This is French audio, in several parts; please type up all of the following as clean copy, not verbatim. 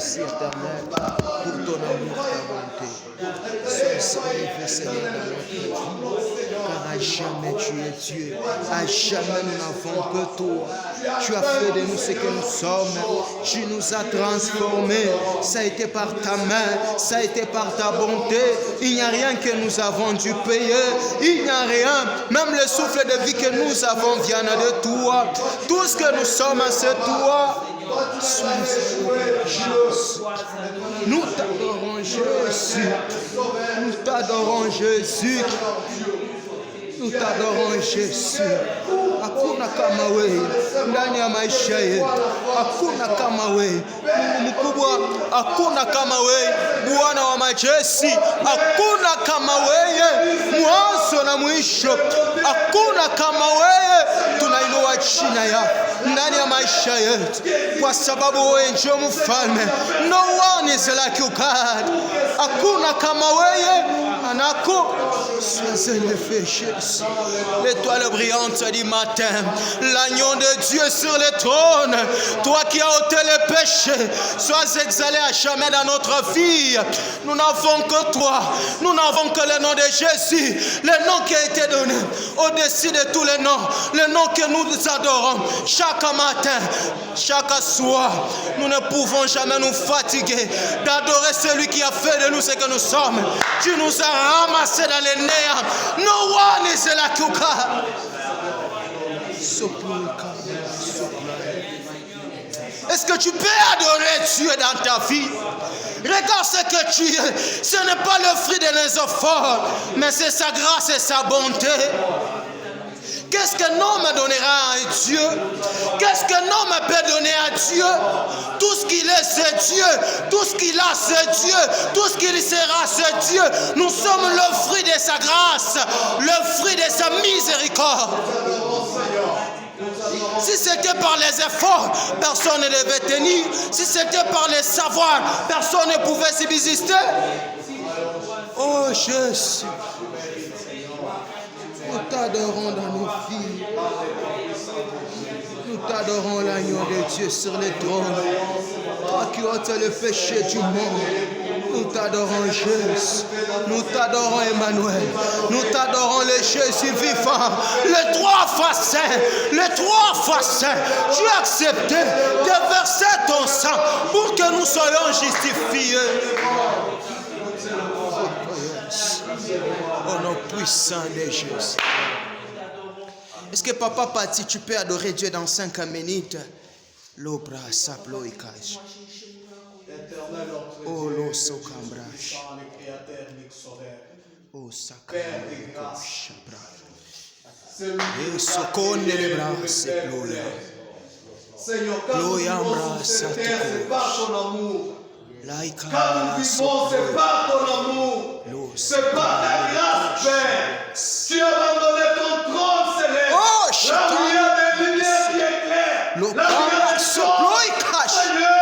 merci éternel pour ton amour, ta bonté. Sois élevé, Seigneur, dans notre vie, car à jamais tu es Dieu. À jamais nous n'avons que toi. Tu as fait de nous ce que nous sommes. Tu nous as transformés. Ça a été par ta main, ça a été par ta bonté. Il n'y a rien que nous avons dû payer. Il n'y a rien. Même le souffle de vie que nous avons vient de toi. Tout ce que nous sommes, c'est toi. Nous t'adorons Jésus. Nous t'adorons Jésus. Nous t'adorons Jésus. Hakuna kama wewe ndani ya maisha yetu. Hakuna kama wewe Mungu mkubwa. Hakuna kama wewe Bwana wa majeshi. Hakuna kama wewe mwanzo na mwisho. Hakuna kama wewe. Tunainua jina yako ndani ya maisha yetu kwa sababu wewe ndiye mfalme. No one is like you, God. Hakuna kama wewe anako. Sois élevé, Jésus. L'étoile brillante du matin, l'agneau de Dieu sur le trône, toi qui as ôté les péchés, sois exalté à jamais dans notre vie. Nous n'avons que toi, nous n'avons que le nom de Jésus, le nom qui a été donné au-dessus de tous les noms, le nom que nous adorons chaque matin, chaque soir. Nous ne pouvons jamais nous fatiguer d'adorer celui qui a fait de nous ce que nous sommes. Tu nous as ramassés dans les néants. No one is like you, God. Est-ce que tu peux adorer Dieu dans ta vie? Regarde ce que tu es. Ce n'est pas le fruit de nos efforts, mais c'est sa grâce et sa bonté. Qu'est-ce qu'un homme donnera à Dieu? Qu'est-ce qu'un homme peut donner à Dieu? Tout ce qu'il est, c'est Dieu. Tout ce qu'il a, c'est Dieu. Tout ce qu'il sera, c'est Dieu. Nous sommes le fruit de sa grâce, le fruit de sa miséricorde. Si c'était par les efforts, personne ne devait tenir. Si c'était par les savoirs, personne ne pouvait subsister. Oh Jésus, nous t'adorons dans nos vies. Nous t'adorons l'agneau de Dieu sur le trône. Toi qui ôtes le péché du monde. Nous t'adorons Jésus. Nous t'adorons Emmanuel. Nous t'adorons le Jésus vivant. Le 3 fois saint. Le 3 fois saint. Tu as accepté de verser ton sang pour que nous soyons justifiés. Au nom puissant de Jésus. Est-ce que papa Pati, tu peux adorer Dieu dans 5 minutes? L'obra saploïkage. Oh lo sokambrage. Oh sakambrage. Et sokone les bras c'est gloria. Gloria bras c'est ton amour. C'est pas ton amour, c'est pas ta grâce, Père. Tu as abandonné ton trône céleste, la lumière des lumières qui éclaire, la lumière du trône, Seigneur,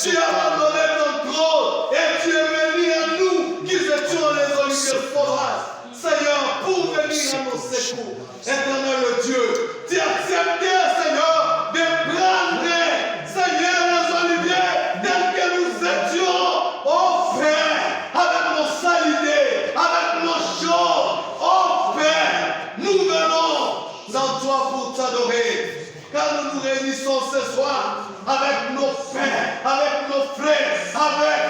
tu as abandonné ton trône et tu es venu à nous qui étions les oliviers sauvages, Seigneur, pour venir à nos secours. Éternel Dieu, tu as accepté, Seigneur, de prendre, Seigneur, les oliviers. Car nous nous réunissons ce soir avec nos pères, avec nos frères, avec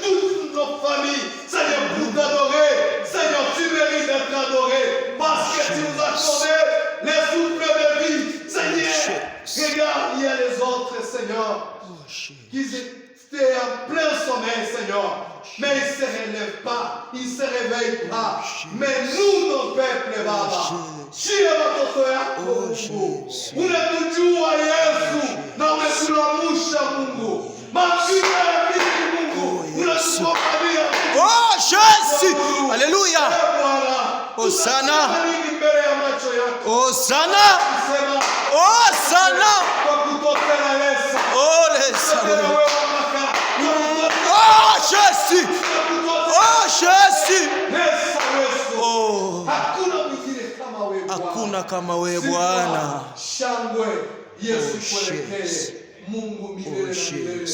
toutes nos familles. Seigneur, pour t'adorer, Seigneur, tu mérites d'être adoré parce que tu nous as accordé les souffles de vie. Seigneur, regarde, il y a les autres, Seigneur, qui étaient en plein sommeil, Seigneur. Mais ils ne se relèvent pas, ils ne se réveillent pas. Mais nous, nos peuples, Baba, Shia watoto yako Mungu, unatujua Yesu na umetulamusha Mungu, mapigo ya mimi Mungu, unatukomalia. Oh Jésus, alléluia. Hosanna, Hosanna, Hosanna. Oh les oh Jésus, oh Jésus. Oh. Hakuna kama wewe Bwana. Shangwe Yesu kuelekee Mungu Oh, milele na Jésus. milele.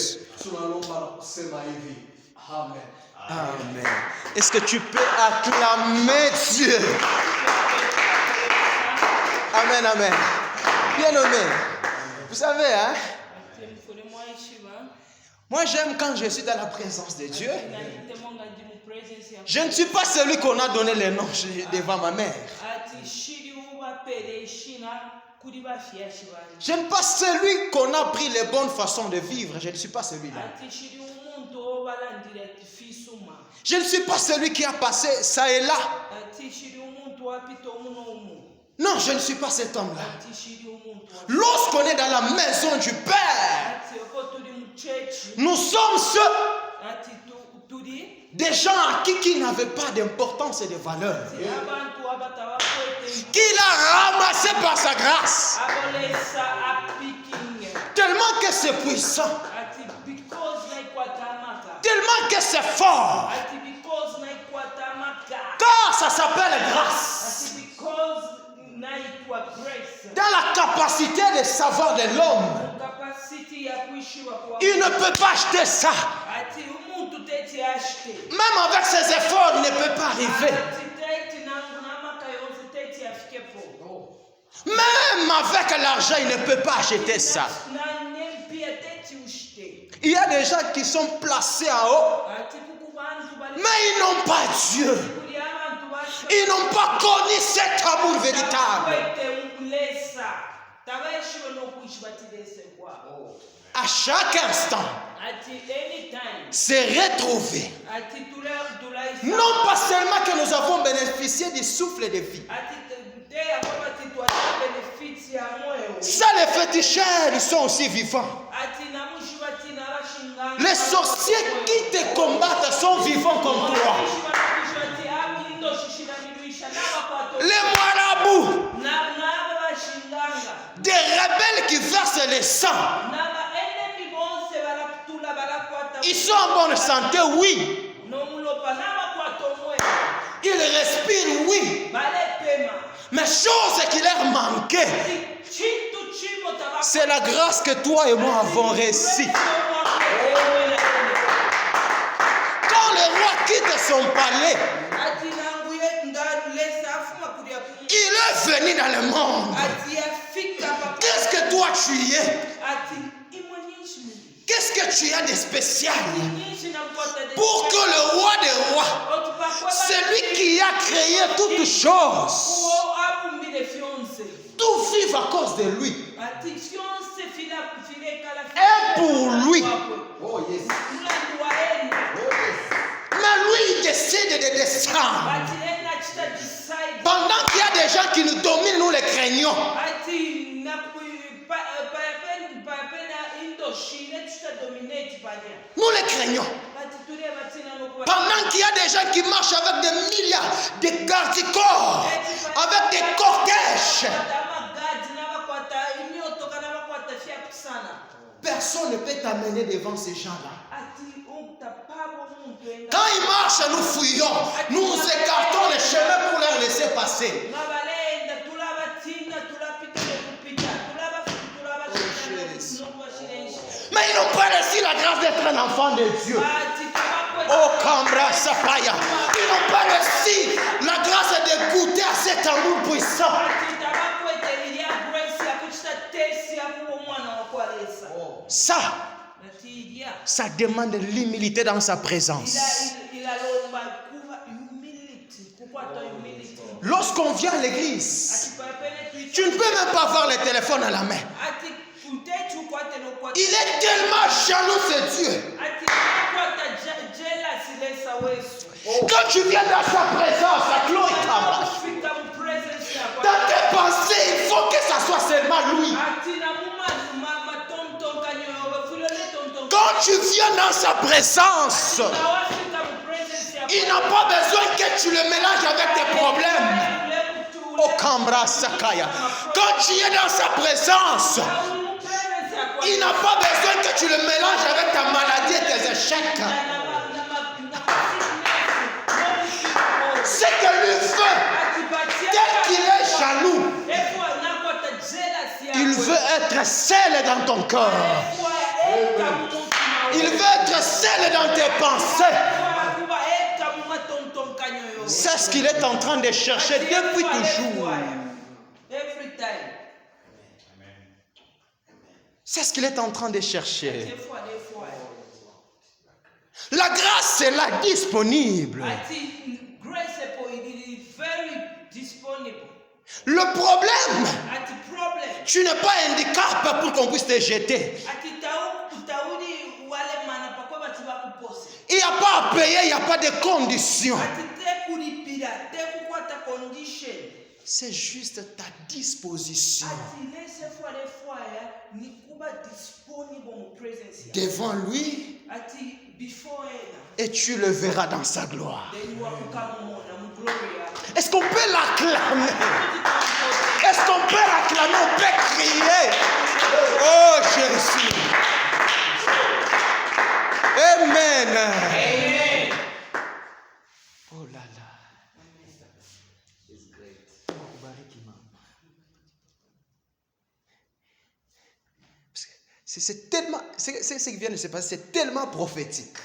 Tunalomba na kusema hivi. Amen. Amen. Est-ce que tu peux acclamer Dieu? Amen, amen. Bien-aimé, vous savez, hein? Moi, j'aime quand je suis dans la présence de Dieu. Je ne suis pas celui qu'on a donné les noms devant ma mère. Je n'aime pas celui qu'on a pris les bonnes façons de vivre. Je ne suis pas celui-là. Je ne suis pas celui qui a passé ça et là. Non, je ne suis pas cet homme-là. Lorsqu'on est dans la maison du Père, nous sommes ceux des gens à qui n'avaient pas d'importance et de valeur, qu'il a ramassé par sa grâce. Tellement que c'est puissant, tellement que c'est fort, car ça s'appelle grâce. Dans la capacité de savoir de l'homme, il ne peut pas acheter ça. Même avec ses efforts, il ne peut pas arriver. Même avec l'argent, il ne peut pas acheter ça. Il y a des gens qui sont placés en haut, mais ils n'ont pas Dieu. Ils n'ont pas connu cet amour véritable. À chaque instant, se retrouver. Non pas seulement que nous avons bénéficié du souffle de vie. Ça, les féticheurs, ils sont aussi vivants. Les sorciers qui te combattent sont vivants comme toi. Les marabouts, des rebelles qui versent le sang, ils sont en bonne santé, oui. Ils respirent, oui. Mais chose qui leur manquait, c'est la grâce que toi et moi avons reçue. Quand le roi quitte son palais, il est venu dans le monde. Qu'est-ce que toi tu es? Qu'est-ce que tu as de spécial? Pour que le roi des rois, celui qui a créé toutes choses, tout vive à cause de lui. Et pour lui. Mais lui, il décide de descendre. Pendant qu'il y a des gens qui nous dominent, nous les craignons. Nous les craignons. Pendant qu'il y a des gens qui marchent avec des milliards de garde-corps, avec des cortèges, personne ne peut t'amener devant ces gens-là. Quand ils marchent, nous fuyons. Nous écartons les chemins pour leur laisser passer. Mais ils n'ont pas reçu la grâce d'être un enfant de Dieu. Oh, Kambra Sapaya. Ils n'ont pas reçu la grâce de goûter à cet amour puissant. Ça demande l'humilité dans sa présence. Lorsqu'on vient à l'église, tu ne peux même pas avoir le téléphone à la main. Il est tellement jaloux, ce Dieu. Quand tu viens dans sa présence, à Chloé, dans tes pensées, il faut que ça soit seulement lui. Quand tu viens dans sa présence, il n'a pas besoin que tu le mélanges avec tes problèmes. Oh, Kambra Sakaya. Quand tu es dans sa présence, il n'a pas besoin que tu le mélanges avec ta maladie et tes échecs. C'est que lui veut, tel qu'il est jaloux, il veut être seul dans ton cœur. Il veut être seul dans tes pensées. C'est ce qu'il est en train de chercher depuis toujours. C'est ce qu'il est en train de chercher. La grâce est là, disponible. Le problème, tu n'es pas un handicap pour qu'on puisse te jeter. Il n'y a pas à payer, il n'y a pas de conditions. C'est juste ta disposition. Devant lui, et tu le verras dans sa gloire. Est-ce qu'on peut l'acclamer? Est-ce qu'on peut l'acclamer? On peut crier. Oh Jésus. Amen. Amen. Oh là là. C'est tellement, c'est ce qui vient de se passer, c'est tellement prophétique.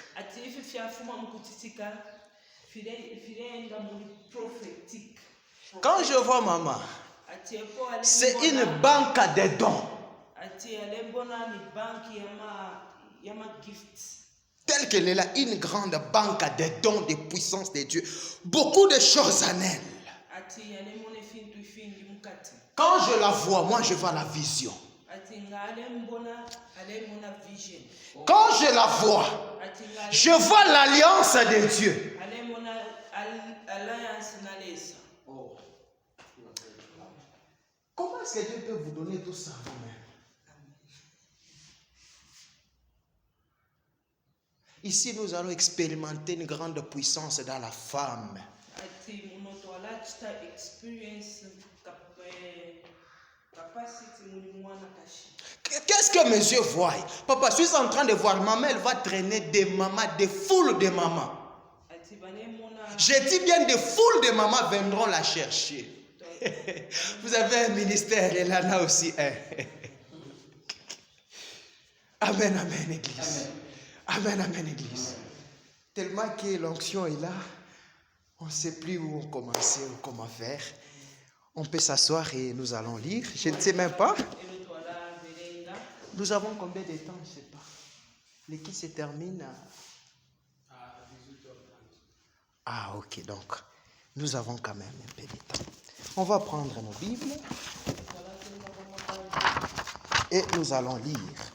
Quand je vois maman, c'est une banque de dons. Telle qu'elle est là, une grande banque de dons, de puissance de Dieu. Beaucoup de choses en elle. Quand je la vois, moi je vois la vision. Quand je la vois, je vois l'alliance de Dieu. Comment est-ce que Dieu peut vous donner tout ça vous-même? Ici, nous allons expérimenter une grande puissance dans la femme. Qu'est-ce que mes yeux voient? Papa, je suis en train de voir maman, elle va traîner des mamans, des foules de mamans. Je dis bien des foules de mamans viendront la chercher. Vous avez un ministère, elle en a aussi un. Amen, amen, Église. Amen, amen, Église. Tellement que l'onction est là, on ne sait plus où on commencer ou comment faire. On peut s'asseoir et nous allons lire. Je ne sais même pas. Nous avons combien de temps? Je ne sais pas. L'équipe se termine à 18h30. Ah, ok. Donc, nous avons quand même un peu de temps. On va prendre nos Bibles et nous allons lire.